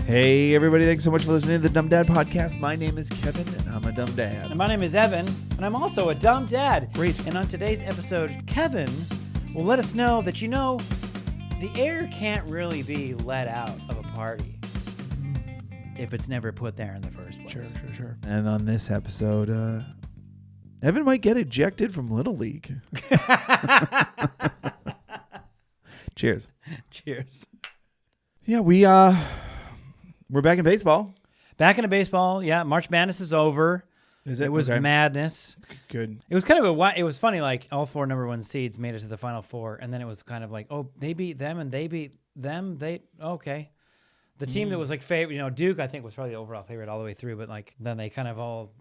Hey, everybody. Thanks so much for listening to the Dumb Dad Podcast. My name is Kevin, and I'm a dumb dad. And my name is Evan, and I'm also a dumb dad. Great. And on today's episode, Kevin will let us know that, the air can't really be let out of a party if it's never put there in the first place. Sure. And on this episode, Evan might get ejected from Little League. Cheers. Cheers. Yeah, we're back in baseball. Back into baseball, yeah. March Madness is over. Is it? It was okay. madness. Good. It was kind of it was funny, like all four number one seeds made it to the Final Four, and then it was kind of like, oh, they beat them and they beat them. Okay. The team that was like favorite, Duke, I think was probably the overall favorite all the way through, but like then they kind of all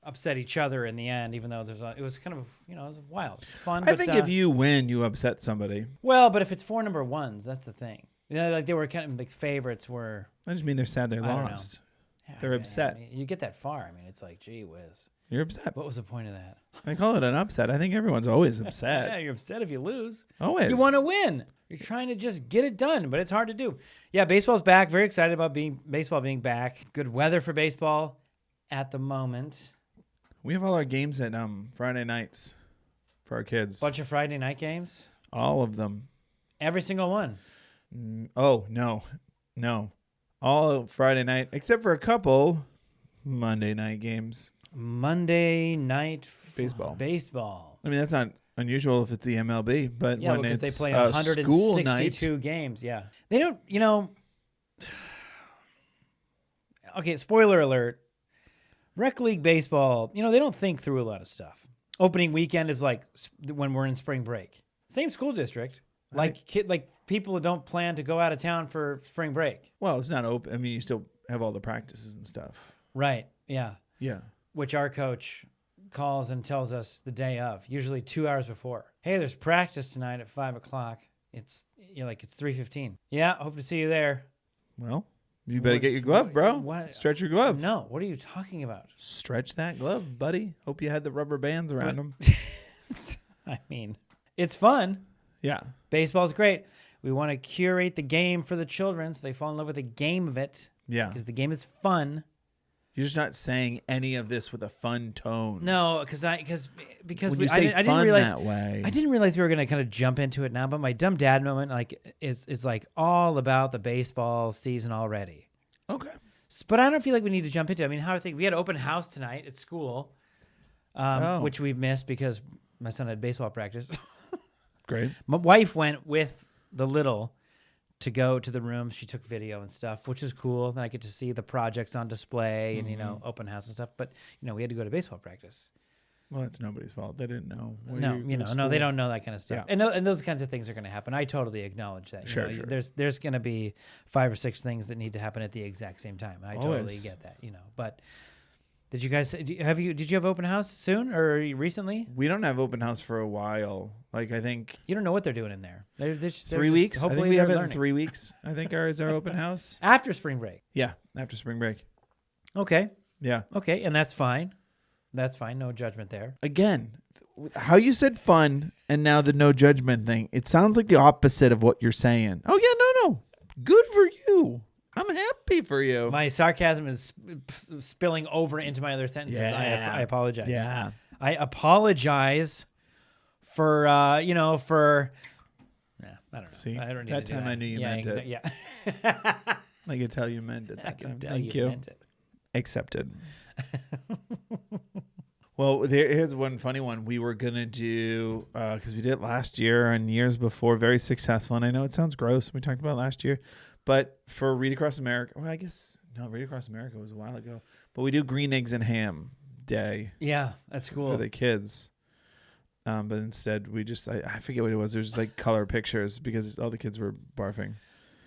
upset each other in the end, even though it was kind of, it was wild. It was fun. I think if you win, you upset somebody. Well, but if it's four number ones, that's the thing. Like they were kind of like favorites were. I just mean th're sad they I lost. They're upset. You get that far. It's like, gee whiz. You're upset. What was the point of that? I call it an upset. I think everyone's always upset. Yeah, you're upset if you lose. Always. You want to win. You're trying to just get it done, but it's hard to do. Yeah, baseball's back. Very excited about baseball being back. Good weather for baseball at the moment. We have all our games at Friday nights for our kids. Bunch of Friday night games. All of them. Every single one. Oh, no. All Friday night, except for a couple Monday night games. Monday night baseball. I mean, that's not unusual if it's the MLB, but yeah, when because it's they play a school 162 night, games. Yeah, they don't. Okay, spoiler alert. Rec league baseball. They don't think through a lot of stuff. Opening weekend is like when we're in spring break. Same school district. Like people don't plan to go out of town for spring break. Well, it's not open. I mean, you still have all the practices and stuff. Right. Yeah. Yeah. Which our coach calls and tells us the day of, usually 2 hours before. Hey, there's practice tonight at 5:00. It's 3:15. Yeah, hope to see you there. Well, you better get your glove, bro. What? Stretch your glove. No, what are you talking about? Stretch that glove, buddy. Hope you had the rubber bands around them. It's fun. Yeah. Baseball's great. We want to curate the game for the children so they fall in love with the game of it. Yeah. Because the game is fun. You're just not saying any of this with a fun tone. No, because I didn't realize that way. I didn't realize we were going to kind of jump into it now. But my dumb dad moment is like all about the baseball season already. Okay. But I don't feel like we need to jump into it. How I think we had open house tonight at school, which we missed because my son had baseball practice. Great. My wife went with the little to go to the room. She took video and stuff, which is cool. Then I get to see the projects on display and, open house and stuff. But, we had to go to baseball practice. Well, that's nobody's fault. They didn't know. No, they don't know that kind of stuff. Yeah. And those kinds of things are going to happen. I totally acknowledge that. Sure. There's going to be 5 or 6 things that need to happen at the exact same time. And I totally get that, But did you guys did you have open house soon or recently? We don't have open house for a while. I think you don't know what they're doing in there. They're 3 weeks. I think we have it in 3 weeks. I think is our open house after spring break. Yeah, after spring break. Okay. Yeah. Okay, and that's fine. That's fine. No judgment there. Again, how you said fun and now the no judgment thing. It sounds like the opposite of what you're saying. Oh yeah, no. Good for you. I'm happy for you. My sarcasm is spilling over into my other sentences. Yeah. I apologize. Yeah. I apologize for, for... Yeah, I don't know. See, I don't need that to do time that. I knew you meant it. Yeah. I could tell you meant it that time. Thank you. Meant it. Accepted. Well, here's one funny one. We were going to do, because we did it last year and years before, very successful. And I know it sounds gross. We talked about it last year. But for Read Across America, well, I guess, no, Read Across America was a while ago. But we do Green Eggs and Ham Day. Yeah, that's cool. For the kids. But instead, we just, I forget what it was. There was just color pictures because all the kids were barfing.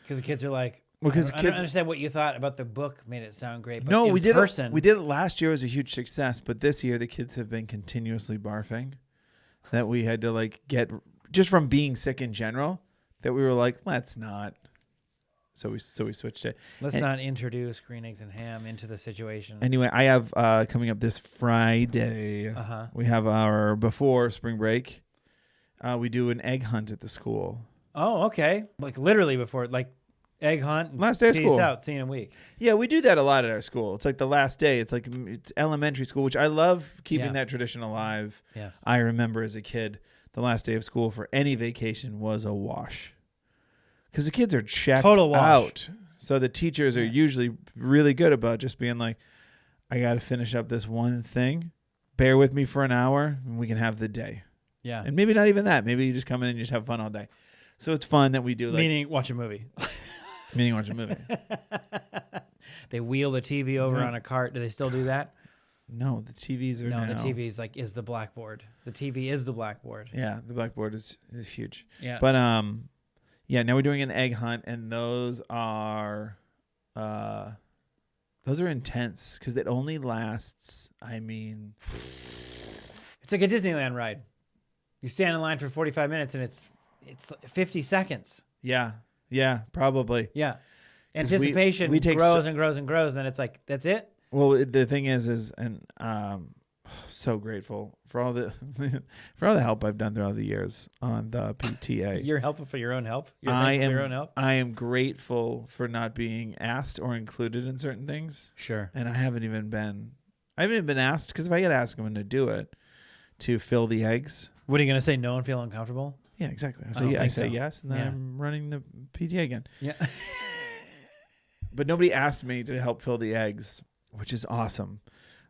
Because the kids are like, I don't understand what you thought about the book made it sound great. But no, we did it. We did it last year. It was a huge success. But this year, the kids have been continuously barfing. That we had to get, just from being sick in general, that we were like, let's not. So we switched it. Let's not introduce Green Eggs and Ham into the situation. Anyway, I have coming up this Friday. We have our before spring break. We do an egg hunt at the school. Oh, okay. Literally before, Egg hunt. Last day of peace school. out. See you in a week. Yeah, we do that a lot at our school. It's like the last day. It's like it's elementary school, which I love keeping that tradition alive. Yeah. I remember as a kid, the last day of school for any vacation was a wash. Because the kids are checked Total wash. out. So the teachers are usually really good about just being like, I got to finish up this one thing. Bear with me for an hour and we can have the day. Yeah. And maybe not even that. Maybe you just come in and you just have fun all day. So it's fun that we do like... Meaning watch a movie. Meaning watch a movie. They wheel the TV over on a cart. Do they still do that? No, the TVs are No, now... the TV is the blackboard. The TV is the blackboard. Yeah, the blackboard is huge. Yeah. But yeah, now we're doing an egg hunt, and those are intense because it only lasts. I mean, it's like a Disneyland ride. You stand in line for 45 minutes, and it's 50 seconds. yeah, probably. Yeah, anticipation we take grows and grows and grows, and it's like that's it. Well, the thing is, and so grateful for all the help I've done throughout the years on the PTA. You're helpful for your own help. You're thankful for your own help. I am grateful for not being asked or included in certain things. Sure. And I haven't even been asked because if I get asked, I'm going to do it to fill the eggs. What are you gonna say? No and feel uncomfortable? Yeah, exactly. I say yes, and then I'm running the PTA again. Yeah. But nobody asked me to help fill the eggs, which is awesome.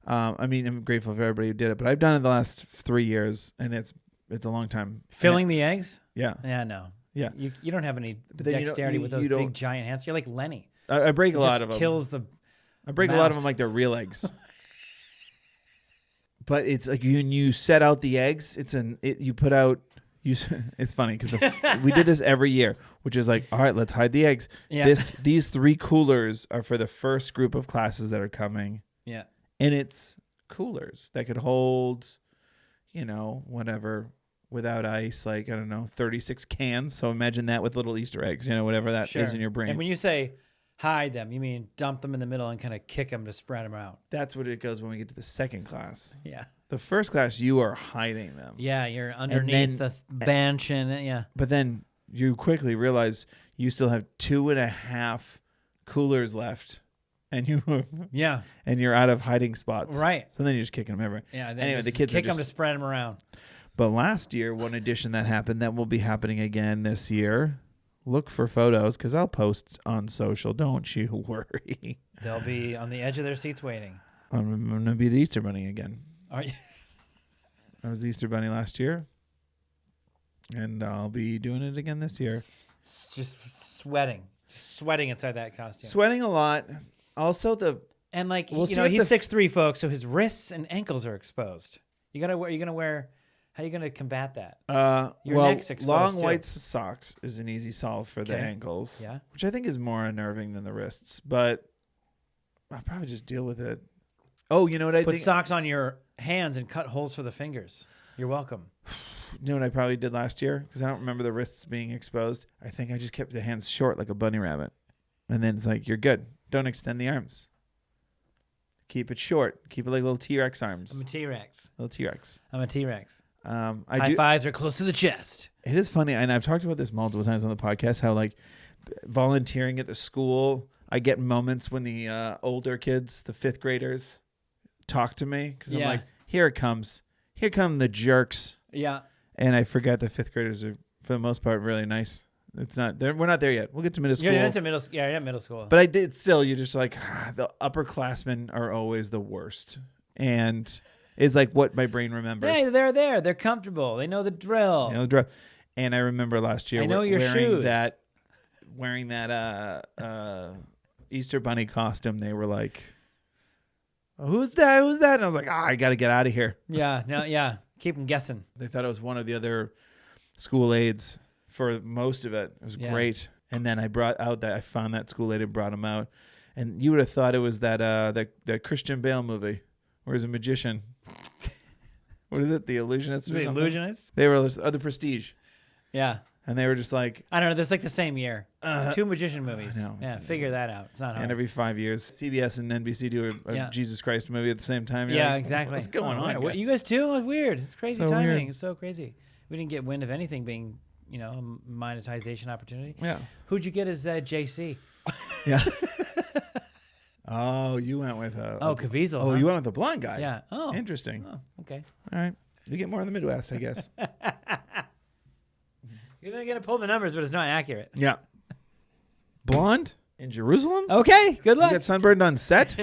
I mean, I'm grateful for everybody who did it, but I've done it the last 3 years, and it's a long time. Filling the eggs? Yeah. Yeah, no. Yeah. You don't have any But then dexterity with those big giant hands. You're like Lenny. I break a lot of them. Kills the I break a lot of them like they're real eggs. But it's like you set out the eggs. It's funny because we did this every year, which is like, all right, let's hide the eggs. Yeah. These 3 coolers are for the first group of classes that are coming. Yeah. And it's coolers that could hold, whatever, without ice, like, I don't know, 36 cans. So imagine that with little Easter eggs, whatever that is in your brain. And when you say hide them, you mean dump them in the middle and kind of kick them to spread them out. That's what it goes when we get to the second class. Yeah. The first class, you are hiding them. Yeah, you're underneath the bench and But then you quickly realize you still have 2.5 coolers left. And and you're out of hiding spots. Right. So then you're just kicking them everywhere. Yeah. Anyway, the kids kick them to spread them around. But last year, one addition that happened that will be happening again this year. Look for photos because I'll post on social. Don't you worry. They'll be on the edge of their seats waiting. I'm going to be the Easter Bunny again. Are you? I was the Easter Bunny last year. And I'll be doing it again this year. Just sweating inside that costume. Sweating a lot. Also, he's 6'3", folks, so his wrists and ankles are exposed. How are you gonna combat that? Your neck's exposed long too. white socks is an easy solve for the ankles. Yeah. Which I think is more unnerving than the wrists, but I'll probably just deal with it. Oh, you know what I think? Put socks on your hands and cut holes for the fingers. You're welcome. You know what I probably did last year? Because I don't remember the wrists being exposed. I think I just kept the hands short like a bunny rabbit. And then it's like, you're good. Don't extend the arms. Keep it short. Keep it like little T-Rex arms. I'm a T-Rex. Little T-Rex. I'm a T-Rex. High fives are close to the chest. It is funny, and I've talked about this multiple times on the podcast, how like volunteering at the school, I get moments when the older kids, the 5th graders, talk to me because I'm like, here it comes. Here come the jerks. Yeah. And I forget the 5th graders are, for the most part, really nice. We're not there yet. We'll get to middle school. Yeah, into middle. Yeah, middle school. But I did still. You're just like the upperclassmen are always the worst, and it's like what my brain remembers. Hey, they're there. They're comfortable. They know the drill. And I remember last year. I know your shoes. Wearing that Easter Bunny costume. They were like, oh, "Who's that? Who's that?" And I was like, I got to get out of here. Yeah. No. Yeah. Keep them guessing. They thought it was one of the other school aides. For most of it was great, and then I found that school aid and brought him out, and you would have thought it was that Christian Bale movie where he's a magician. What is it? The Illusionist? The Illusionist? They were The Prestige. Yeah, and they were just like I don't know. That's like the same year. 2 magician movies. I know, yeah, figure that out. It's not hard. And every 5 years, CBS and NBC do a Jesus Christ movie at the same time. You're like, exactly. What's going on? What, you guys too? It's weird. It's crazy so timing. weird. It's so crazy. We didn't get wind of anything being monetization opportunity. Yeah. Who'd you get as JC? Yeah. Oh, you went with Caviezel. Oh, huh? you went with the blonde guy. Yeah. Oh, Interesting. Oh, okay. All right. You get more in the Midwest, I guess. You're going to pull the numbers, but it's not accurate. Yeah. Blonde in Jerusalem? Okay. Good You luck. got sunburned on set?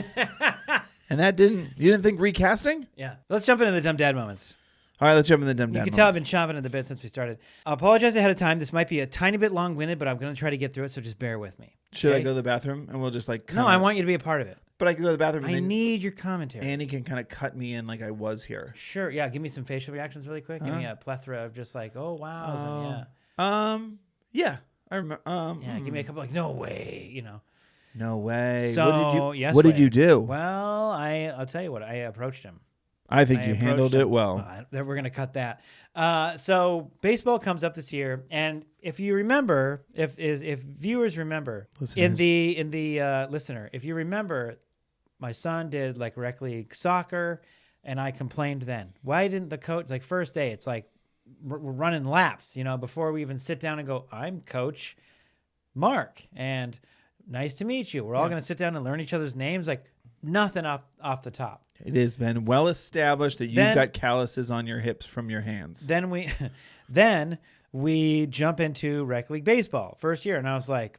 And you didn't think recasting? Yeah. Let's jump into the dumb dad moments. All right, let's jump in the dumb You dad can tell I've moments. been chomping at the bit since we started. I apologize ahead of time. This might be a tiny bit long-winded, but I'm going to try to get through it, so just bear with me. Should I okay? go to the bathroom and we'll just No, I want you to be a part of it. But I could go to the bathroom and I then need your commentary. Annie can kind of cut me in like I was here. Sure. Yeah. Give me some facial reactions really quick. Give me a plethora of just like, oh, wow. And Yeah. I remember. yeah. Give me a couple like, no way. No way. So, yes what did way. you do? Well, I'll tell you what. I approached him. I think I you approached handled him. it well. We're going to cut that. So baseball comes up this year, and if you remember, if viewers remember, in the listener, if you remember, my son did like rec league soccer, and I complained then. Why didn't the coach, like first day, it's like we're running laps, before we even sit down and go, I'm Coach Mark, and nice to meet you. We're all going to sit down and learn each other's names, like nothing off the top. It has been well established that you've got calluses on your hips from your hands. Then we jump into rec league baseball first year, and I was like,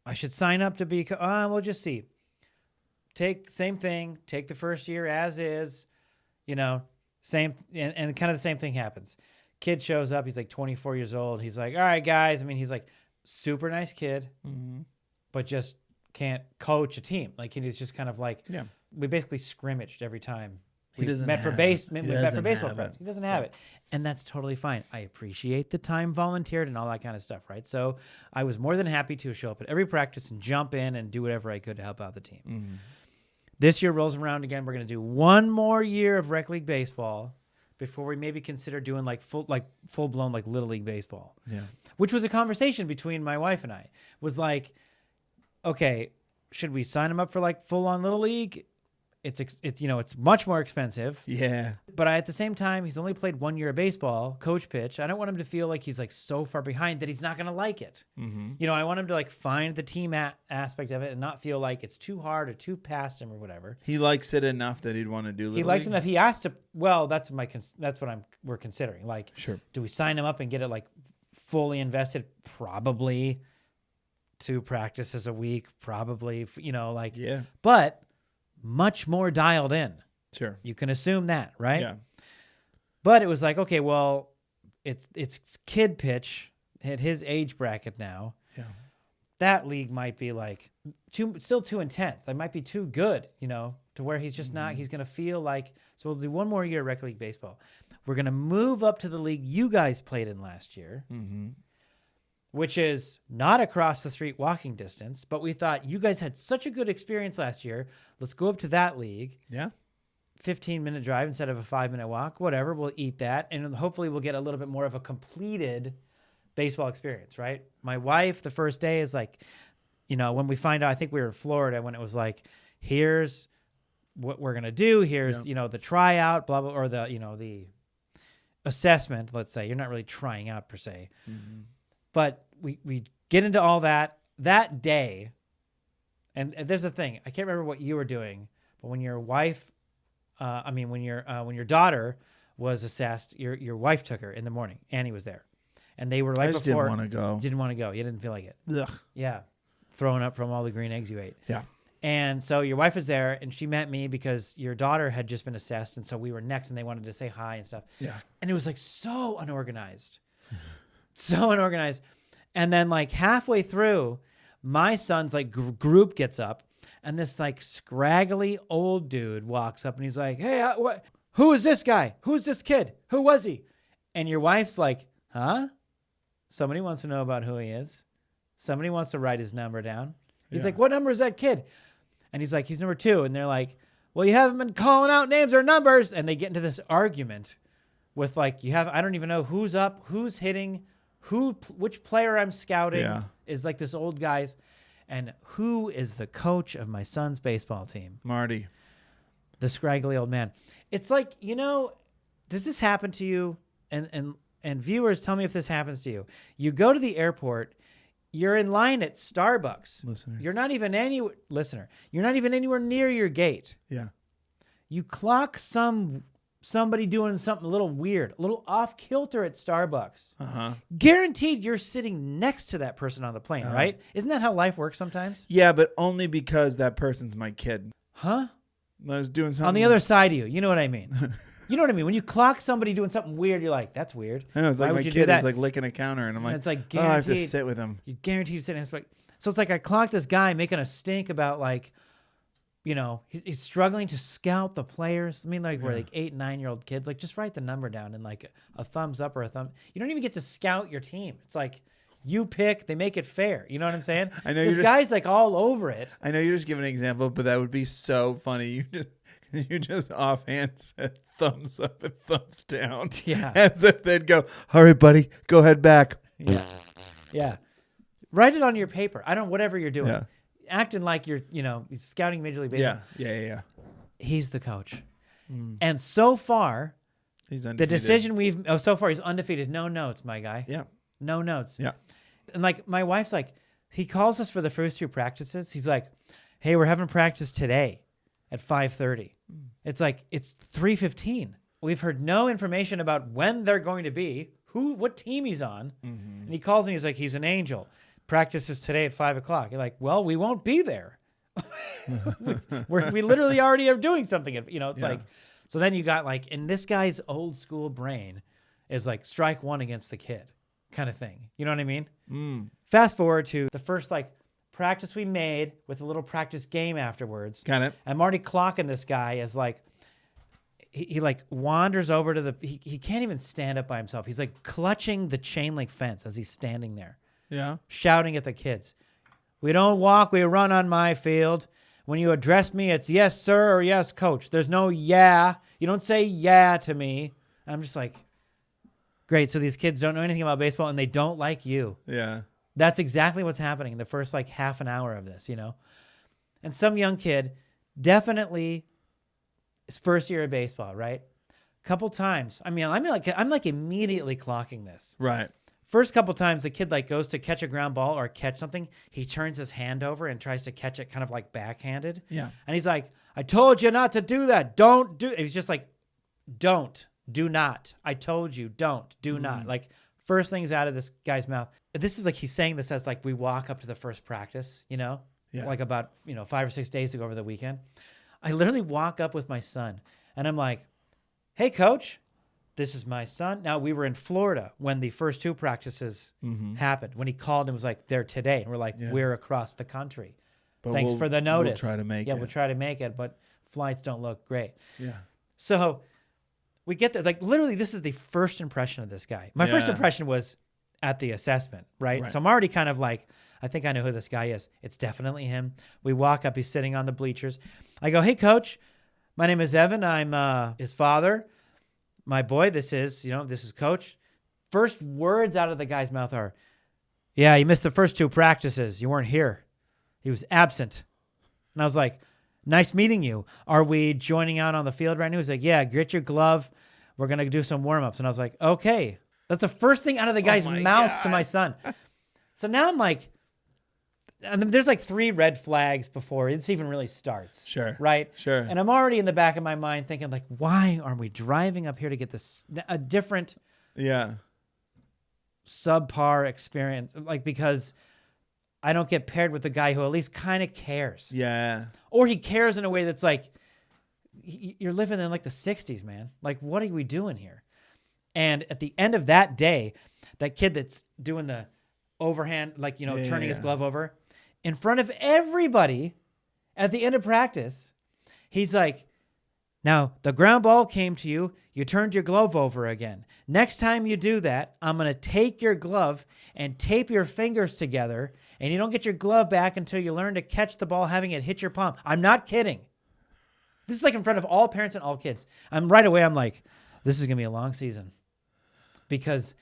I should sign up to be. We'll just see. Take same thing. Take the first year as is. Same and kind of the same thing happens. Kid shows up. He's like 24 years old. He's like, all right, guys. I mean, he's like super nice kid, but just can't coach a team. Like he's just kind of like, we basically scrimmaged every time. We met for baseball practice. He doesn't have it. And that's totally fine. I appreciate the time volunteered and all that kind of stuff, right? So I was more than happy to show up at every practice and jump in and do whatever I could to help out the team. This year rolls around again. We're going to do one more year of rec league baseball before we maybe consider doing full blown like little league baseball. Yeah. Which was a conversation between my wife and I. Was like, okay, should we sign him up for like full on little league? It's much more expensive. Yeah. But at the same time, he's only played 1 year of baseball, coach pitch. I don't want him to feel like he's like so far behind that he's not going to like it. I want him to like find the team aspect of it and not feel like it's too hard or too past him or whatever. He likes it enough that he'd want to do. He likes it enough. He asked to. Well, that's what we're considering. Like, sure. Do we sign him up and get it like fully invested? Probably 2 practices a week. Probably, yeah. But much more dialed in. Sure. You can assume that, right? Yeah. But it was like, okay, well, it's kid pitch at his age bracket now. Yeah. That league might be like still too intense. It might be too good, to where he's just not, he's going to feel like, so we'll do 1 more year of rec league baseball. We're going to move up to the league you guys played in last year. Which is not across the street walking distance, but we thought you guys had such a good experience last year. Let's go up to that league. Yeah. 15-minute drive instead of a 5-minute walk, whatever. We'll eat that. And hopefully we'll get a little bit more of a completed baseball experience, right? My wife, the first day is like, when we find out, I think we were in Florida when it was like, here's what we're going to do. Here's, the tryout, blah, blah, or the assessment, let's say. You're not really trying out per se. But we get into all that day, and there's a thing. I can't remember what you were doing, but when your wife, when your daughter was assessed, your wife took her in the morning. Annie was there, and they were like, I just didn't want to go. Didn't want to go. You didn't feel like it. Ugh. Yeah, throwing up from all the green eggs you ate. Yeah. And so your wife was there, and she met me because your daughter had just been assessed, and so we were next, and they wanted to say hi and stuff. Yeah. And it was like so unorganized, so unorganized. And then like halfway through, my son's like group gets up, and this like scraggly old dude walks up, and he's like, "Hey, who is this guy? Who's this kid? Who was he?" And your wife's like, "Huh? Somebody wants to know about who he is. Somebody wants to write his number down." He's like, "What number is that kid?" And he's like, "He's number 2." And they're like, "Well, you haven't been calling out names or numbers." And they get into this argument with like, I don't even know who's up, who's hitting, which player I'm scouting is like this old guy's, and who is the coach of my son's baseball team? Marty. The scraggly old man. It's like, does this happen to you? And and viewers, tell me if this happens to you. You go to the airport, you're in line at Starbucks. Listener. You're not even anywhere near your gate. Yeah. You clock somebody doing something a little weird, a little off kilter at Starbucks. Uh-huh. Guaranteed you're sitting next to that person on the plane, right? Isn't that how life works sometimes? Yeah, but only because that person's my kid. Huh? I was doing something On the other side of you. You know what I mean? You know what I mean? When you clock somebody doing something weird, you're like, that's weird. I know, it's Why like would my you do kid that? is like licking a counter, and I'm like, And it's like oh, I have to guaranteed. sit with him. You guaranteed sitting next to. So it's like I clocked this guy making a stink about like, you know, he's struggling to scout the players. I mean, like we're like 8 and 9-year-old kids. Like, just write the number down and like a thumbs up or a thumb. You don't even get to scout your team. It's like you pick, they make it fair. You know what I'm saying? I know this guy's like all over it. I know you're just giving an example, but that would be so funny. You just offhand said thumbs up and thumbs down. Yeah. As if they'd go, all right, buddy, go ahead back. Yeah. Yeah. Write it on your paper. I don't, whatever you're doing. Yeah. Acting like you're, you know, scouting Major League Baseball. Yeah. He's the coach. And so far, He's the undefeated. decision so far he's undefeated. No notes, my guy. Yeah. No notes. Yeah. And like my wife's like, he calls us for the first 2 practices. He's like, hey, we're having practice today at 5:30. It's like, it's 3:15. We've heard no information about when they're going to be, what team he's on. And he calls and he's like, he's an angel. Practice is today at 5 o'clock. You're like, well, we won't be there. we literally already are doing something. You know, it's like, so then you got like, and this guy's old school brain is like strike one against the kid kind of thing. You know what I mean? Fast forward to the first like practice we made with a little practice game afterwards. Got it. I'm already clocking this guy as like, he like wanders over to he can't even stand up by himself. He's like clutching the chain link fence as he's standing there. Yeah. Shouting at the kids. We don't walk, we run on my field. When you address me, it's yes, sir, or yes, coach. There's no yeah. You don't say yeah to me. I'm just like, great. So these kids don't know anything about baseball and they don't like you. Yeah. That's exactly what's happening in the first like half an hour of this, you know? And some young kid, definitely his first year of baseball, right? Couple times. I'm like immediately clocking this. Right. First couple times, the kid like goes to catch a ground ball or catch something. He turns his hand over and tries to catch it kind of like backhanded. Yeah. And he's like, I told you not to do that. Don't do it. He's just like, do not. I told you, do not. Like first things out of this guy's mouth. This is like, he's saying this as like, we walk up to the first practice, you know, like about, 5 or 6 days ago over the weekend. I literally walk up with my son and I'm like, hey coach, this is my son. Now, we were in Florida when the first 2 practices happened, when he called and was like, they're today. And we're like, we're across the country. But Thanks for the notice. We'll try to make it. Yeah, we'll try to make it, but flights don't look great. Yeah. So we get there. Like, literally, this is the first impression of this guy. My first impression was at the assessment, right? So I'm already kind of like, I think I know who this guy is. It's definitely him. We walk up. He's sitting on the bleachers. I go, hey, coach, my name is Evan. I'm his father. My boy, this is coach. First words out of the guy's mouth are, yeah, you missed the first 2 practices. You weren't here. He was absent. And I was like, nice meeting you. Are we joining out on the field right now? He's like, yeah, get your glove. We're going to do some warm-ups. And I was like, okay. That's the first thing out of the guy's mouth to my son. So now I'm like, and there's like 3 red flags before this even really starts. Sure. Right? Sure. And I'm already in the back of my mind thinking like, why are we driving up here to get a different subpar experience? Like, because I don't get paired with the guy who at least kind of cares. Yeah. Or he cares in a way that's like, you're living in like the 60s, man. Like, what are we doing here? And at the end of that day, that kid that's doing the overhand, like, turning his glove over, in front of everybody at the end of practice, he's like, now, the ground ball came to you. You turned your glove over again. Next time you do that, I'm going to take your glove and tape your fingers together, and you don't get your glove back until you learn to catch the ball having it hit your palm. I'm not kidding. This is like in front of all parents and all kids. Right away, I'm like, this is going to be a long season. Because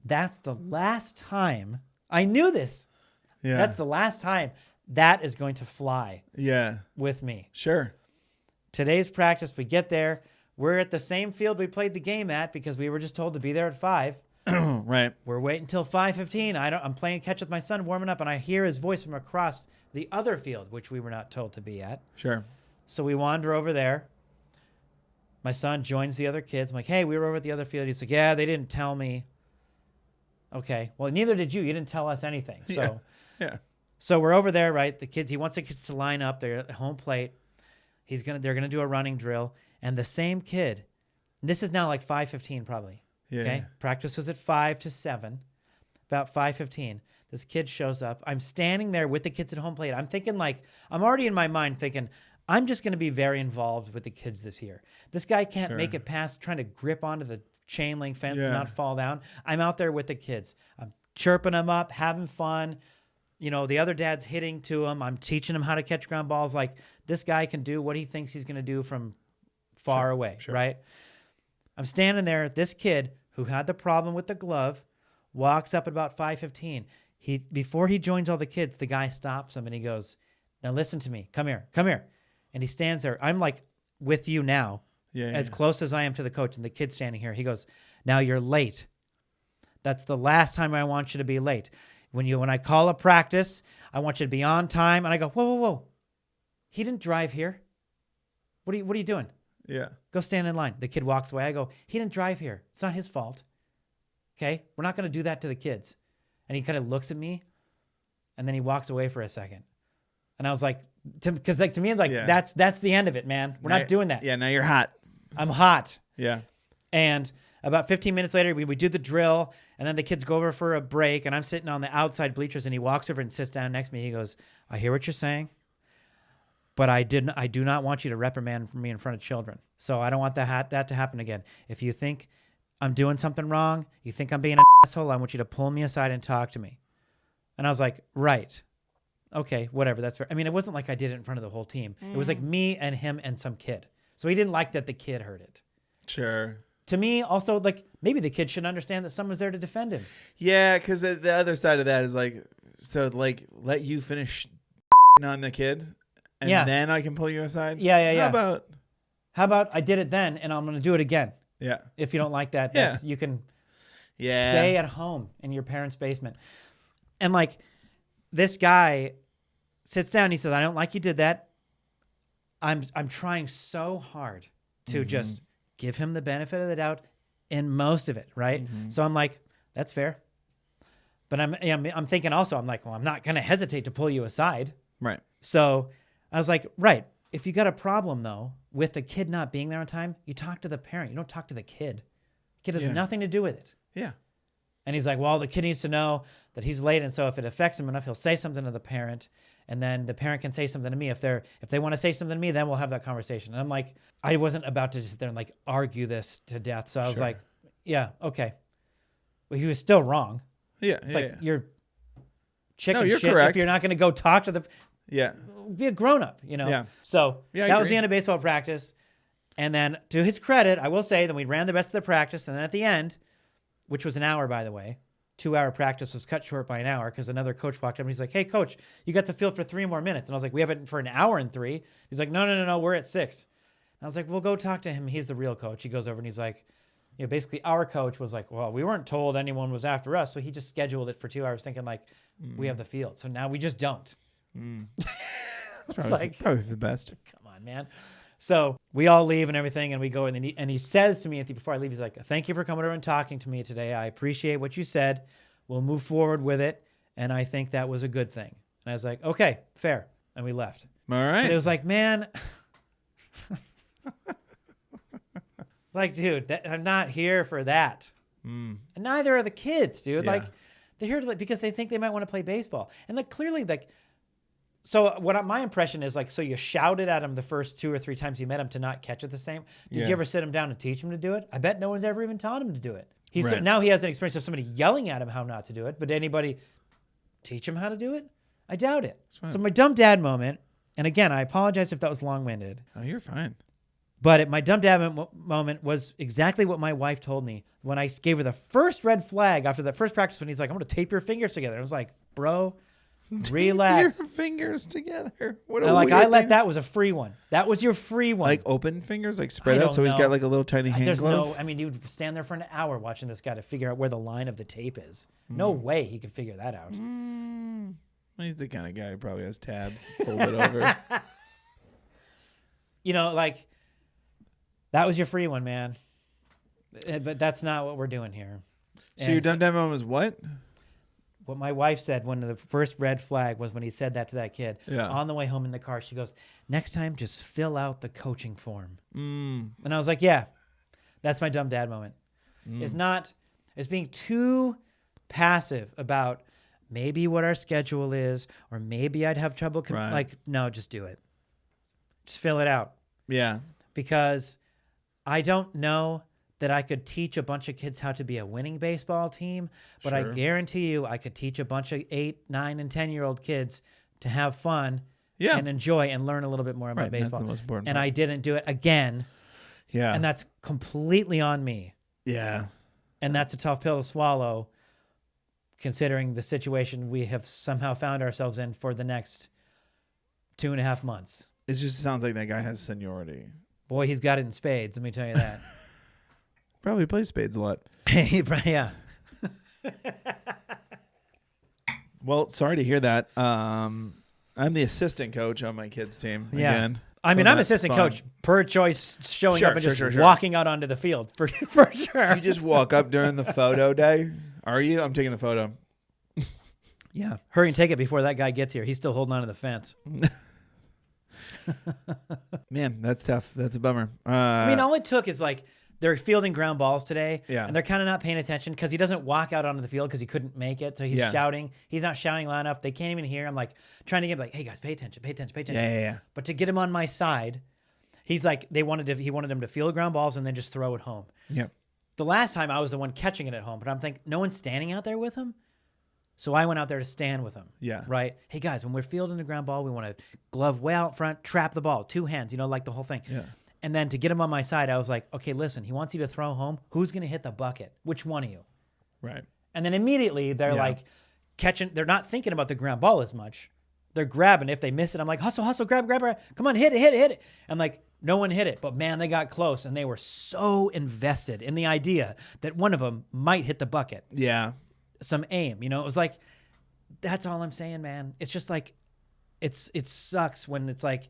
that's the last time, I knew this. Yeah. That's the last time that is going to fly with me. Sure. Today's practice, we get there. We're at the same field we played the game at because we were just told to be there at 5. Right. We're waiting until 5:15. I'm playing catch with my son, warming up, and I hear his voice from across the other field, which we were not told to be at. Sure. So we wander over there. My son joins the other kids. I'm like, hey, we were over at the other field. He's like, yeah, they didn't tell me. Okay. Well, neither did you. You didn't tell us anything. So, Yeah. So we're over there, right? He wants the kids to line up. They're at home plate. They're gonna do a running drill, and the same kid. This is now like 5:15 probably. Yeah. Okay. Practice was at 5 to 7. About 5:15, this kid shows up. I'm standing there with the kids at home plate. I'm thinking I'm already in my mind thinking, I'm just going to be very involved with the kids this year. This guy can't make it past trying to grip onto the chain link fence and not fall down. I'm out there with the kids. I'm chirping them up, having fun. You know, the other dad's hitting to him. I'm teaching him how to catch ground balls. Like, this guy can do what he thinks he's going to do from far away, right? I'm standing there. This kid who had the problem with the glove walks up at about 5:15. Before he joins all the kids, the guy stops him and he goes, now listen to me. Come here. And he stands there. I'm like with you now, as close as I am to the coach, and the kid's standing here. He goes, now you're late. That's the last time I want you to be late. When I call a practice, I want you to be on time. And I go, whoa. He didn't drive here. What are you doing? Yeah. Go stand in line. The kid walks away. I go, he didn't drive here. It's not his fault. Okay? We're not going to do that to the kids. And he kind of looks at me, and then he walks away for a second. And I was like, because to me, that's the end of it, man. We're not doing that. Yeah, now you're hot. I'm hot. Yeah. And about 15 minutes later, we do the drill, and then the kids go over for a break, and I'm sitting on the outside bleachers, and he walks over and sits down next to me. He goes, I hear what you're saying, but I do not want you to reprimand me in front of children. So I don't want that to happen again. If you think I'm doing something wrong, you think I'm being an asshole, I want you to pull me aside and talk to me. And I was like, right. Okay, whatever, that's fair. I mean, it wasn't like I did it in front of the whole team. It was like me and him and some kid. So he didn't like that the kid heard it. Sure. To me, also, maybe the kid should understand that someone's there to defend him. Yeah, because the other side of that is let you finish on the kid, and then I can pull you aside. Yeah. How about I did it then, and I'm going to do it again. Yeah. If you don't like that, you can stay at home in your parents' basement. And this guy sits down. He says, I don't like you did that. I'm trying so hard to just give him the benefit of the doubt in most of it, right? So I'm like, that's fair. But I'm thinking also, I'm like, well, I'm not going to hesitate to pull you aside. Right. So I was like, right. If you got a problem, though, with the kid not being there on time, you talk to the parent. You don't talk to the kid. The kid has nothing to do with it. Yeah. And he's like, well, the kid needs to know that he's late, and so if it affects him enough, he'll say something to the parent, and then the parent can say something to me. If they want to say something to me, then we'll have that conversation. And I'm like, I wasn't about to sit there and argue this to death. So I was like, yeah, okay. Well, he was still wrong. Yeah. It's you're chicken you're shit correct. if you're not going to go talk to the... Yeah. Be a grown-up, you know? Yeah. So I that was agree. the end of baseball practice. And then to his credit, I will say, then we ran the rest of the practice. And then at the end, which was an hour, by the way, 2-hour practice was cut short by an hour because another coach walked up and he's like, hey, coach, you got the field for 3 more minutes. And I was like, we have it for an hour and 3. He's like, no, we're at 6. And I was like, well, go talk to him. He's the real coach. He goes over and he's like, basically our coach was like, well, we weren't told anyone was after us. So he just scheduled it for 2 hours thinking we have the field. So now we just don't. It's probably the best. Come on, man. So we all leave and everything, and we go, and he says to me before I leave, he's like, thank you for coming over and talking to me today. I appreciate what you said. We'll move forward with it, and I think that was a good thing. And I was like, okay, fair. And we left. All right. But it was like, man, it's like, dude, I'm not here for that. And neither are the kids, dude. Yeah. They're here because they think they might want to play baseball. And clearly, so my impression is so you shouted at him the first 2 or 3 times you met him to not catch it the same. Did you ever sit him down and teach him to do it? I bet no one's ever even taught him to do it. Now he has an experience of somebody yelling at him how not to do it, but did anybody teach him how to do it? I doubt it. So my dumb dad moment, and again, I apologize if that was long-winded. Oh, you're fine. But my dumb dad moment was exactly what my wife told me when I gave her the first red flag after that first practice when he's like, I'm going to tape your fingers together. I was like, bro, Relax. Your fingers together. What a And like weird I let thing. that was a free one. That was your free one. Like open fingers, like spread I out, so don't he's know. got like a little tiny hand There's glove. no. I mean, you'd stand there for an hour watching this guy to figure out where the line of the tape is. No way he could figure that out. He's the kind of guy who probably has tabs folded over. You know, like that was your free one, man. But that's not what we're doing here. So your dumb moment was what? What my wife said when the first red flag was when he said that to that kid. Yeah. On the way home in the car, she goes, "Next time, just fill out the coaching form." And I was like, "Yeah, that's my dumb dad moment." It's being too passive about maybe what our schedule is, or maybe I'd have trouble. Right. Like, no, just do it. Just fill it out. Yeah. Because I don't know that I could teach a bunch of kids how to be a winning baseball team, but I Sure. guarantee you I could teach a bunch of 8, 9, and 10-year-old kids to have fun and enjoy and learn a little bit more about Right, that's baseball. the most important and part. I didn't do it again, Yeah. and that's completely on me. Yeah. And that's a tough pill to swallow, considering the situation we have somehow found ourselves in for the next 2.5 months. It just sounds like that guy has seniority. Boy, he's got it in spades, let me tell you that. Probably plays spades a lot. Yeah. Well, sorry to hear that. I'm the assistant coach on my kids' team again. I mean, so I'm that's assistant fun. coach per choice, showing Sure, up and sure, just sure, sure. walking out onto the field for sure. You just walk up during the photo day. Are you? I'm taking the photo. Yeah. Hurry and take it before that guy gets here. He's still holding on to the fence. Man, that's tough. That's a bummer. I mean, all it took is like they're fielding ground balls today, Yeah. and they're kind of not paying attention because he doesn't walk out onto the field because he couldn't make it. So he's Yeah. shouting. He's not shouting loud enough. They can't even hear. I'm like trying to get like, hey guys, pay attention, pay attention, pay attention. Yeah. But to get him on my side, he's like he wanted him to field ground balls and then just throw it home. Yep. The last time I was the one catching it at home, but I'm thinking no one's standing out there with him. So I went out there to stand with him. Yeah. Right? Hey, guys, when we're fielding the ground ball, we want to glove way out front, trap the ball, 2 hands, like the whole thing. Yeah. And then to get him on my side, I was like, okay, listen, he wants you to throw home. Who's going to hit the bucket? Which one of you? Right. And then immediately they're like catching, they're not thinking about the ground ball as much. They're grabbing. If they miss it, I'm like, hustle, grab. Come on, hit it. And like, no one hit it. But man, they got close and they were so invested in the idea that one of them might hit the bucket. Yeah. Some aim, it was like, that's all I'm saying, man. It's just like, it sucks when it's like,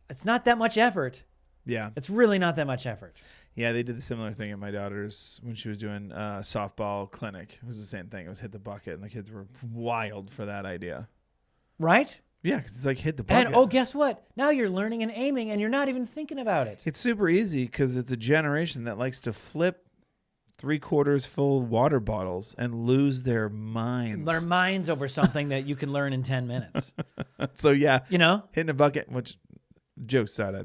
it's not that much effort. Yeah. It's really not that much effort. Yeah, they did the similar thing at my daughter's when she was doing softball clinic. It was the same thing. It was hit the bucket, and the kids were wild for that idea. Right? Yeah, because it's like hit the bucket. And guess what? Now you're learning and aiming, and you're not even thinking about it. It's super easy because it's a generation that likes to flip 3/4 full water bottles and lose their minds. Their minds over something that you can learn in 10 minutes. So yeah, hitting a bucket. Which jokes aside,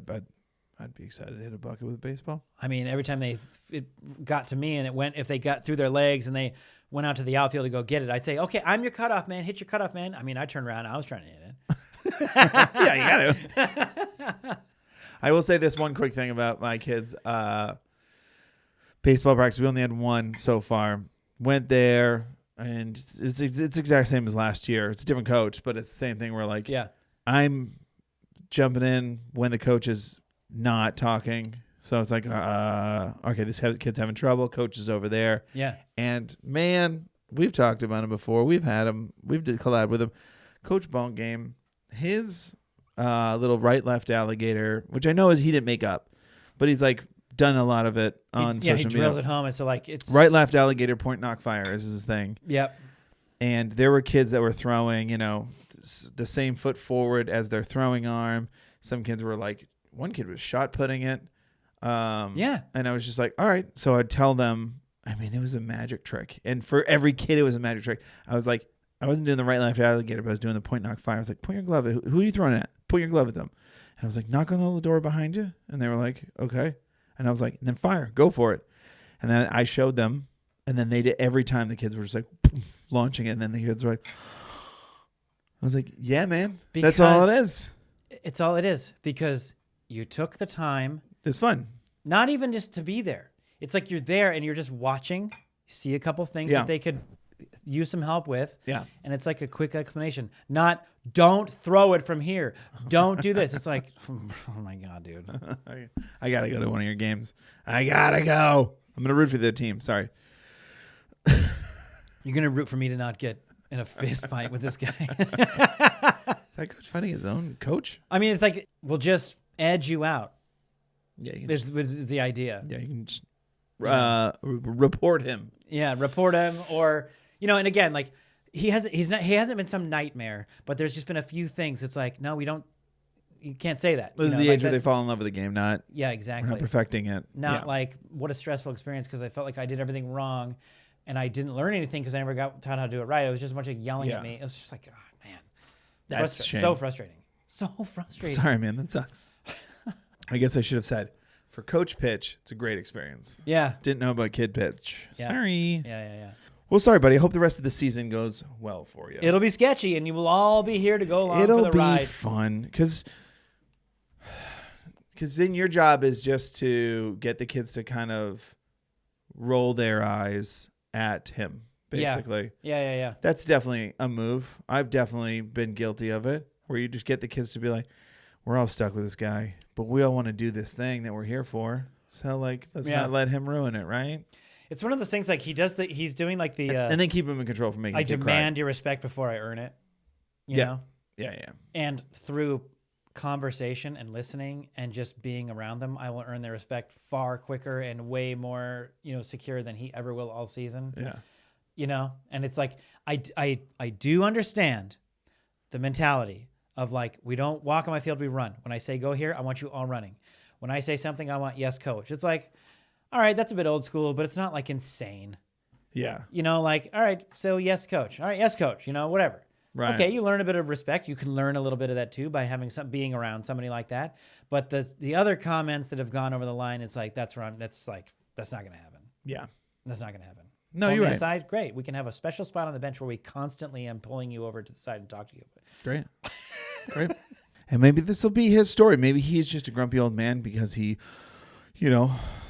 I'd be excited to hit a bucket with a baseball. I mean, every time it got to me and if they got through their legs and they went out to the outfield to go get it, I'd say, okay, I'm your cutoff man. Hit your cutoff man. I mean, I turned around. I was trying to hit it. Yeah, you gotta. I will say this one quick thing about my kids. Baseball practice. We only had one so far. Went there, and it's exact same as last year. It's a different coach, but it's the same thing. Where like, I'm jumping in when the coach is not talking. So it's like, okay, this kid's having trouble. Coach is over there. Yeah. And man, we've talked about him before. We've had him. We've did collab with him. Coach Bone Game. His little right-left alligator, which I know he didn't make up, but he's like done a lot of it on social media. He drills it home. And so like it's right-left alligator point knock fire is his thing. Yep. And there were kids that were throwing, the same foot forward as their throwing arm. Some kids were like, one kid was shot putting it. And I was just like, all right. So I'd tell them, I mean, it was a magic trick. And for every kid, it was a magic trick. I was like, I wasn't doing the right-left alligator, but I was doing the point knock fire. I was like, point your glove at who are you throwing at? Point your glove at them. And I was like, knock on the little door behind you. And they were like, okay. And I was like, and then fire, go for it. And then I showed them. And then they did every time the kids were just like launching it. And then the kids were like, I was like, yeah, man, that's all it is. It's all it is because you took the time. It's fun. Not even just to be there. It's like you're there and you're just watching. You see a couple things that use some help with. Yeah. And it's like a quick explanation, not don't throw it from here. Don't do this. It's like, oh my God, dude. I got to go to one of your games. I got to go. I'm going to root for the team. Sorry. You're going to root for me to not get in a fist fight with this guy. Is that coach fighting his own coach? I mean, it's like, we'll just edge you out. Yeah. You can This was the idea. Yeah, you can just report him. Yeah, report him, or and again, like he hasn't been some nightmare, but there's just been a few things. It's like, no, you can't say that. This is the age where they fall in love with the game, not exactly. We're not perfecting it. Not like what a stressful experience because I felt like I did everything wrong, and I didn't learn anything because I never got taught how to do it right. It was just a bunch of yelling at me. It was just like, oh man, that's so frustrating. So frustrating. Sorry, man, that sucks. I guess I should have said, for coach pitch, it's a great experience. Yeah. Didn't know about kid pitch. Yeah. Sorry. Yeah. Well, sorry, buddy. I hope the rest of the season goes well for you. It'll be sketchy, and you will all be here to go along for the ride. It'll be fun because then your job is just to get the kids to kind of roll their eyes at him, basically. Yeah. That's definitely a move. I've definitely been guilty of it, where you just get the kids to be like, we're all stuck with this guy, but we all want to do this thing that we're here for. So, like, let's not let him ruin it, right? It's one of those things like he's doing like the... and then keep him in control for making I you demand your respect before I earn it. You know? Yeah. And through conversation and listening and just being around them, I will earn their respect far quicker and way more, secure than he ever will all season. Yeah. And it's like, I do understand the mentality of like, we don't walk on my field, we run. When I say go here, I want you all running. When I say something, I want yes, coach. It's like, all right, that's a bit old school, but it's not like insane. Yeah. Like, all right, so yes, coach. All right, yes, coach. Whatever. Right. Okay, you learn a bit of respect. You can learn a little bit of that too by being around somebody like that. But the other comments that have gone over the line, it's like that's not going to happen. Yeah. That's not going to happen. No, you're right. Aside, great. We can have a special spot on the bench where we constantly am pulling you over to the side and talk to you. Great. And maybe this will be his story. Maybe he's just a grumpy old man because he,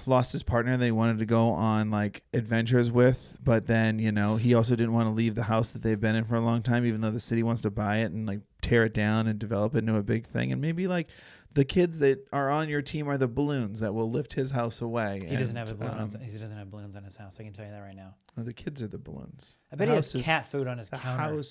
lost his partner that he wanted to go on like adventures with. But then, he also didn't want to leave the house that they've been in for a long time, even though the city wants to buy it and like tear it down and develop it into a big thing. And maybe like the kids that are on your team are the balloons that will lift his house away. He doesn't have balloons. He doesn't have balloons on his house. I can tell you that right now. The kids are the balloons. I bet he has cat food on his counter,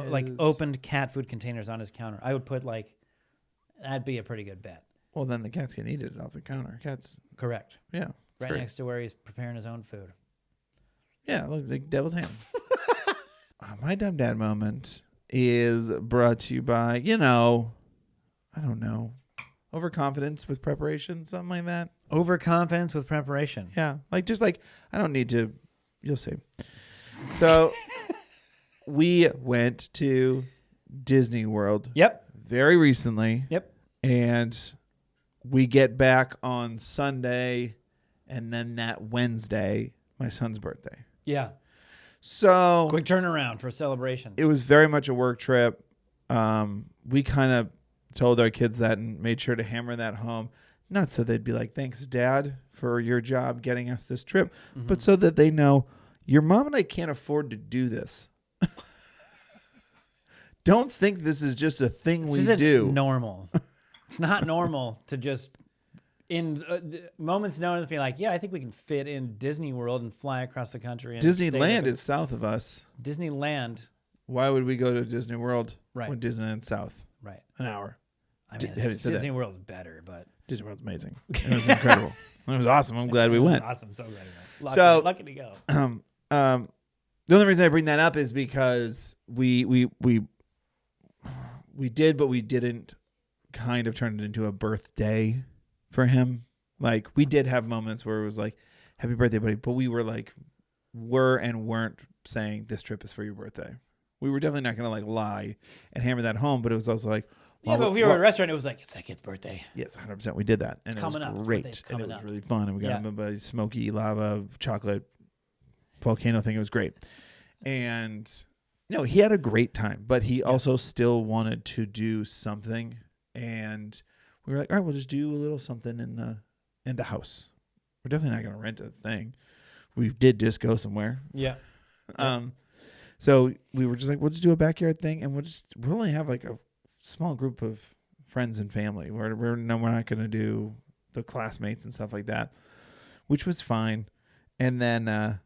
like opened cat food containers on his counter. I would put that'd be a pretty good bet. Well, then the cats can eat it off the counter. Cats. Correct. Yeah. Right next to where he's preparing his own food. Yeah, like deviled ham. My dumb dad moment is brought to you by, I don't know, overconfidence with preparation, something like that. Overconfidence with preparation. Yeah, I don't need to. You'll see. So we went to Disney World. Yep. Very recently. Yep. And we get back on Sunday, and then that Wednesday, my son's birthday. Yeah. So quick turnaround for celebrations. It was very much a work trip. We kind of told our kids that and made sure to hammer that home. Not so they'd be like, thanks, Dad, for your job getting us this trip, but so that they know your mom and I can't afford to do this. Don't think this is just a thing we do. Normal. It's not normal to just in moments notice be like, yeah, I think we can fit in Disney World and fly across the country. And Disneyland is south of us. Disneyland. Why would we go to Disney World when Disneyland's south? Right. An hour. I mean, Disney World's better, but Disney World's amazing. It was incredible. It was awesome. I'm glad we went. Awesome. So glad. Lucky to go. The only reason I bring that up is because we did, but we didn't kind of turn it into a birthday for him. Like we did have moments where it was like, happy birthday, buddy. But we were like, weren't saying this trip is for your birthday. We were definitely not going to like lie and hammer that home. But it was also like, but if we were at a restaurant, it was like, it's that kid's birthday. Yes, 100%. We did that. And it's it was great. And it was really fun. And we got him a smoky lava chocolate volcano thing. It was great. And he had a great time, but he also still wanted to do something. And we were like, all right, we'll just do a little something in the house. We're definitely not going to rent a thing. We did just go somewhere. Yeah. So we were just like, we'll just do a backyard thing, and we'll only have like a small group of friends and family. We're not going to do the classmates and stuff like that, which was fine. And then,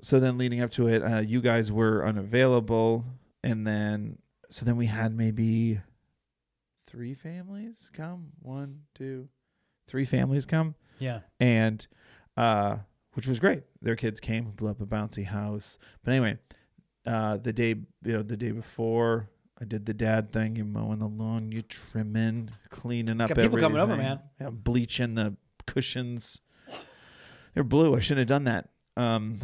so then leading up to it, you guys were unavailable, and then we had maybe 3 families come. 1, 2, 3 families come. Yeah. And which was great. Their kids came, blew up a bouncy house. But anyway, the day before, I did the dad thing. You mowing the lawn, you trimming, cleaning up Got everything. people coming over, man. Yeah, bleaching the cushions. They're blue. I shouldn't have done that. No,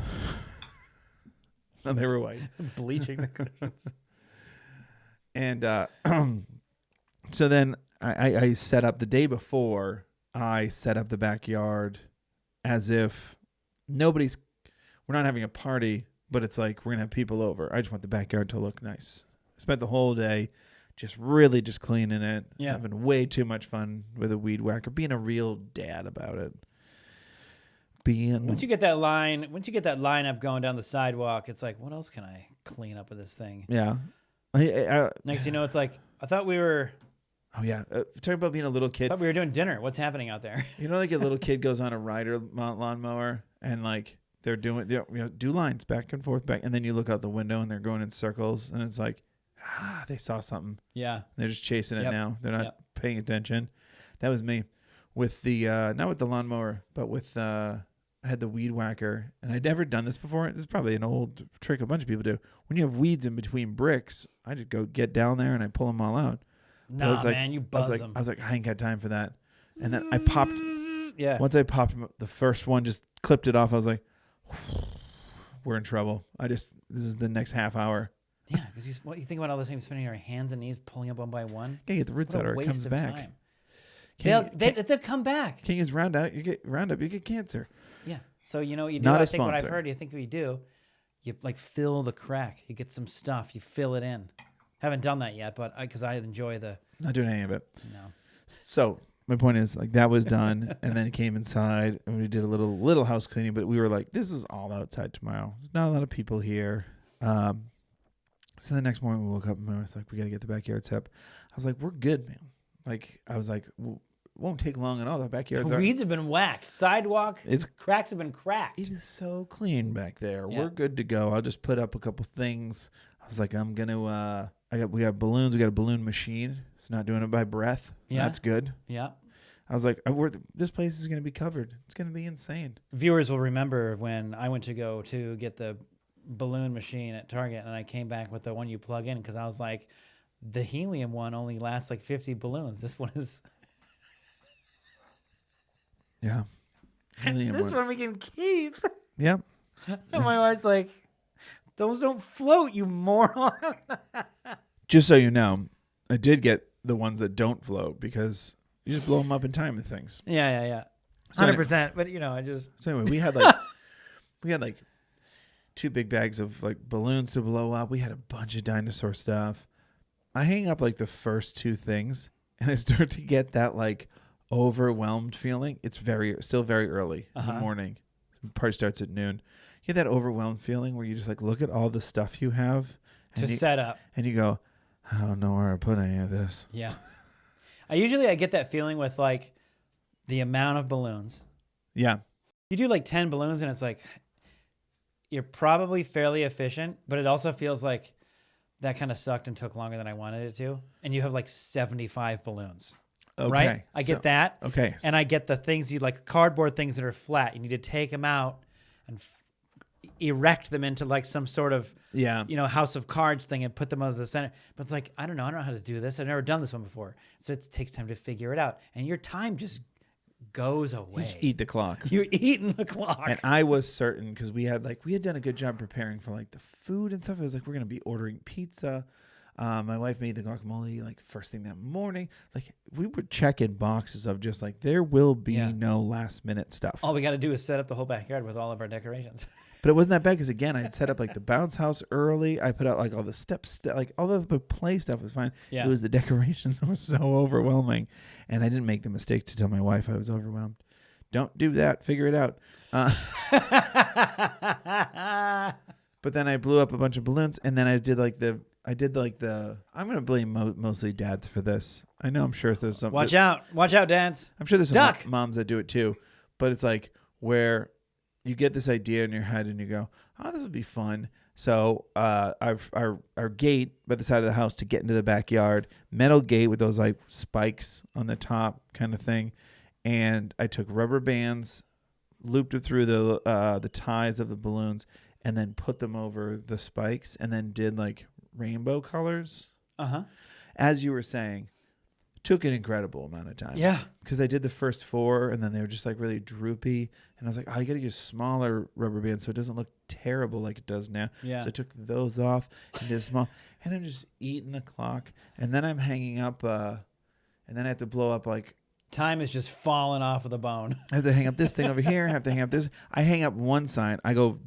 they were white. Bleaching the cushions. And so then I set up the day before. I set up the backyard as if we're not having a party, but it's like we're going to have people over. I just want the backyard to look nice. I spent the whole day just cleaning it, having way too much fun with a weed whacker, being a real dad about it. Once you get that line up going down the sidewalk, it's like, what else can I clean up with this thing? Yeah. Next, it's like, I thought we were... Oh, yeah. Talking about being a little kid. I thought we were doing dinner. What's happening out there? Like a little kid goes on a rider lawnmower and like they're doing, do lines back and forth, and then you look out the window and they're going in circles and it's like, they saw something. Yeah. They're just chasing it now. They're not paying attention. That was me with the, not with the lawnmower, but with, I had the weed whacker, and I'd never done this before. This is probably an old trick a bunch of people do. When you have weeds in between bricks, I just go get down there and I pull them all out. Nah, man, you buzz them. I was like, I ain't got time for that. And then I popped. Yeah. Once I popped the first one, just clipped it off. I was like, we're in trouble. This is the next half hour. Yeah, because you think about all the time spending your hands and knees pulling up one by one. Yeah, get the roots out or it comes back. They'll come back. King is Roundup. You get cancer. Yeah. So you do. Not I think what I've heard. You think we do. You like fill the crack. You get some stuff. You fill it in. Haven't done that yet, but because I enjoy the. Not doing any of it. No. So my point is, like, that was done, and then came inside and we did a little house cleaning. But we were like, this is all outside tomorrow. There's not a lot of people here. So the next morning we woke up and I was like, we got to get the backyard set up. I was like, we're good, man. Like, I was like, won't take long at all. The backyard. Weeds have been whacked. Sidewalk. Cracks have been cracked. It is so clean back there. Yeah. We're good to go. I'll just put up a couple things. I was like, I'm gonna. We got balloons. We got a balloon machine. It's not doing it by breath. Yeah, that's good. Yeah. I was like, this place is gonna be covered. It's gonna be insane. Viewers will remember when I went to go to get the balloon machine at Target, and I came back with the one you plug in because I was like, the helium one only lasts like 50 balloons. This one is. Yeah. This one we can keep. Yep. And my wife's like, those don't float, you moron. Just so you know, I did get the ones that don't float because you just blow them up in time with things. Yeah. So 100%. But I just. So anyway, we had like 2 big bags of like balloons to blow up. We had a bunch of dinosaur stuff. I hang up like the first 2 things, and I start to get that like overwhelmed feeling. It's still very early in the morning. The party starts at noon. You get that overwhelmed feeling where you just like look at all the stuff you have to set up, and you go, I don't know where I put any of this. Yeah. I get that feeling with like the amount of balloons. Yeah. You do like 10 balloons and it's like you're probably fairly efficient, but it also feels like that kind of sucked and took longer than I wanted it to. And you have like 75 balloons. Okay. Right? I get that. Okay. And I get the things cardboard things that are flat. You need to take them out and erect them into like some sort of house of cards thing and put them as the center. But it's like, I don't know how to do this. I've never done this one before. So it takes time to figure it out. And your time just goes away. You eat the clock. You're eating the clock. And I was certain because we had done a good job preparing for like the food and stuff. It was like, we're going to be ordering pizza. My wife made the guacamole like first thing that morning. Like we were checking boxes of just like, there will be no last minute stuff. All we got to do is set up the whole backyard with all of our decorations. But it wasn't that bad because, again, I had set up like the bounce house early. I put out like all the steps, like all the play stuff was fine. Yeah. It was the decorations that was so overwhelming. And I didn't make the mistake to tell my wife I was overwhelmed. Don't do that. Figure it out. But then I blew up a bunch of balloons, and then I did like the. I'm gonna blame mostly dads for this. I know I'm sure there's some. Watch out, dads. I'm sure there's Duck. some moms that do it too, but it's like where you get this idea in your head and you go, "Oh, this would be fun." So our gate by the side of the house to get into the backyard, metal gate with those like spikes on the top kind of thing, and I took rubber bands, looped it through the ties of the balloons, and then put them over the spikes, and then did like rainbow colors. As you were saying, took an incredible amount of time. Yeah. Because I did the first 4 and then they were just like really droopy. And I was like, oh, you got to use smaller rubber bands so it doesn't look terrible like it does now. Yeah. So I took those off and did small. And I'm just eating the clock. And then I'm hanging up, and then I have to blow up like. Time is just falling off of the bone. I have to hang up this thing over here. I have to hang up this. I hang up one sign. I go,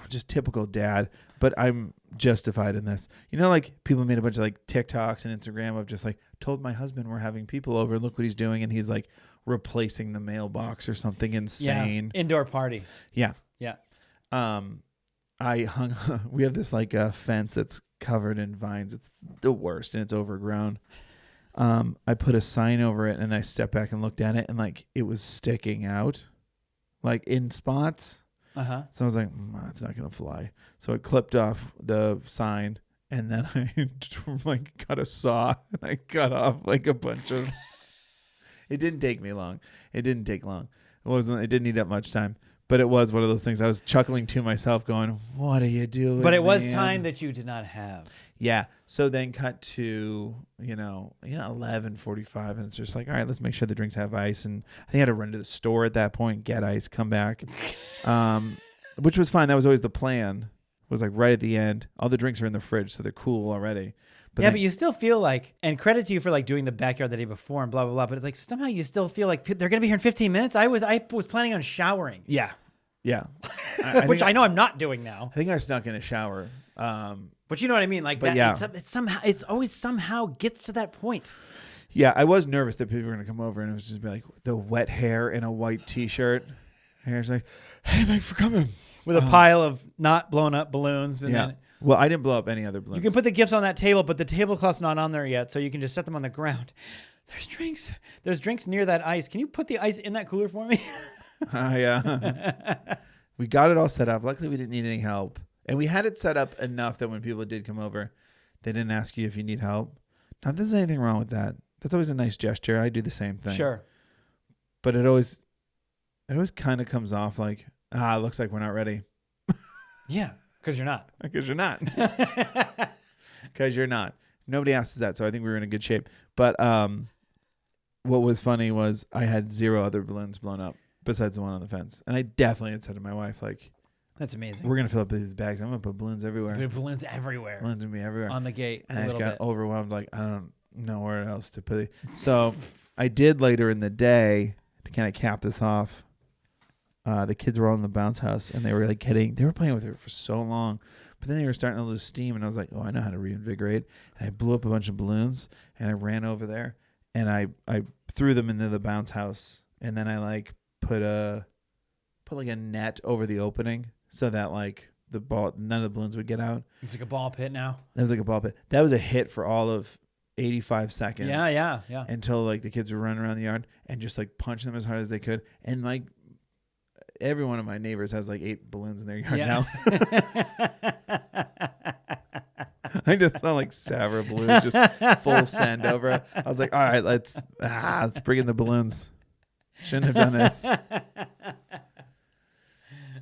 just typical dad. But I'm justified in this. You know, like people made a bunch of like TikToks and Instagram of just like told my husband we're having people over. Look what he's doing, and he's like replacing the mailbox or something insane. Yeah. Indoor party. Yeah. Yeah. I hung. We have this like fence that's covered in vines. It's the worst, and it's overgrown. I put a sign over it, and I stepped back and looked at it, and like it was sticking out, like in spots. So I was like, it's not going to fly. So I clipped off the sign, and then I like got a saw, and I cut off like a bunch of. It didn't take me long. It didn't take long. It didn't need that much time. But it was one of those things. I was chuckling to myself going, what are you doing? But it was time that you did not have. Yeah. So then cut to, 11:45. And it's just like, all right, let's make sure the drinks have ice. And I think I had to run to the store at that point, get ice, come back, which was fine. That was always the plan. Was like right at the end. All the drinks are in the fridge, so they're cool already. But you still feel like, and credit to you for like doing the backyard the day before and blah, blah, blah. But like somehow you still feel like they're going to be here in 15 minutes. I was planning on showering. Yeah. Yeah. Which I know I'm not doing now. I think I snuck in a shower. But you know what I mean? Like that, yeah. It's always somehow gets to that point. Yeah. I was nervous that people were going to come over and it was just be like the wet hair in a white t-shirt. And it's like, hey, thanks for coming. With a pile of not blown up balloons. And then well, I didn't blow up any other balloons. You can put the gifts on that table, but the tablecloth's not on there yet, so you can just set them on the ground. There's drinks. There's drinks near that ice. Can you put the ice in that cooler for me? Yeah. We got it all set up. Luckily, we didn't need any help. And we had it set up enough that when people did come over, they didn't ask you if you need help. Not that there's anything wrong with that. That's always a nice gesture. I do the same thing. Sure. But it always kind of comes off like, it looks like we're not ready. Yeah, because you're not. Because you're not. Because you're not. Nobody asked us that, so I think we were in a good shape. But what was funny was I had 0 other balloons blown up besides the one on the fence. And I definitely had said to my wife, like, that's amazing. We're going to fill up these bags. I'm going to put balloons everywhere. Balloons everywhere. Balloons going to be everywhere. On the gate. And I just got overwhelmed. Like, I don't know where else to put it. So I did later in the day to kind of cap this off. The kids were all in the bounce house and they were like they were playing with it for so long, but then they were starting to lose steam and I was like, oh, I know how to reinvigorate. And I blew up a bunch of balloons and I ran over there and I threw them into the bounce house and then I like put like a net over the opening so that like none of the balloons would get out. It's like a ball pit now. It was like a ball pit. That was a hit for all of 85 seconds. Yeah. Until like the kids were running around the yard and just like punch them as hard as they could. And like every one of my neighbors has like 8 balloons in their yard now. I just saw like Savra balloons just full send over it. I was like, all right, let's bring in the balloons. Shouldn't have done this.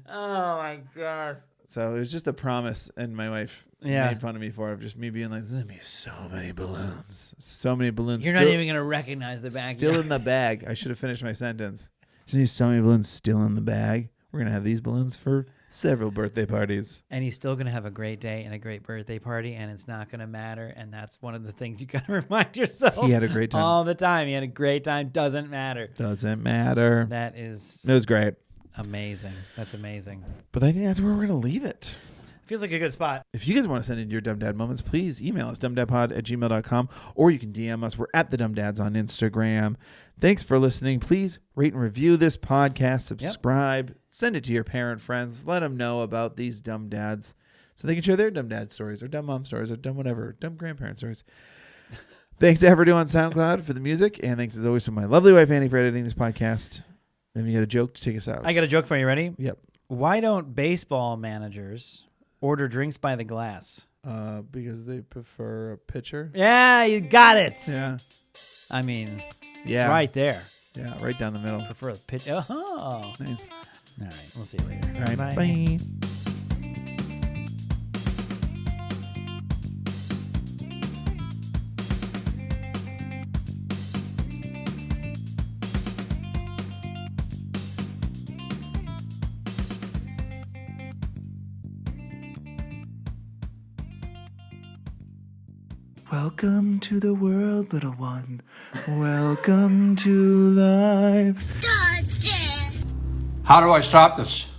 Oh my God. So it was just a promise, and my wife made fun of me for it, of just me being like, there's going to be so many balloons. So many balloons. You're not even going to recognize the bag. Still in the bag. I should have finished my sentence. There's so many balloons still in the bag. We're going to have these balloons for several birthday parties. And he's still going to have a great day and a great birthday party, and it's not going to matter. And that's one of the things you got to remind yourself. He had a great time. All the time. He had a great time. Doesn't matter. Doesn't matter. It was great. Amazing. That's amazing. But I think that's where we're going to leave it. Feels like a good spot. If you guys want to send in your Dumb Dad moments, please email us, dumbdadpod@gmail.com, or you can DM us. We're at the Dumb Dads on Instagram. Thanks for listening. Please rate and review this podcast. Subscribe. Send it to your parent friends. Let them know about these dumb dads so they can share their dumb dad stories or dumb mom stories or dumb whatever, dumb grandparent stories. Thanks to Verdú on SoundCloud for the music, and thanks as always to my lovely wife Annie for editing this podcast. Then you got a joke to take us out. I got a joke for you. Ready? Yep. Why don't baseball managers order drinks by the glass? Because they prefer a pitcher. Yeah, you got it. Yeah. I mean, Yeah. it's right there. Yeah, right down the middle. Prefer the pitch. Oh. Nice. All right. We'll see you later. All right. Bye. Bye. Welcome to the world, little one. Welcome to life. How do I stop this?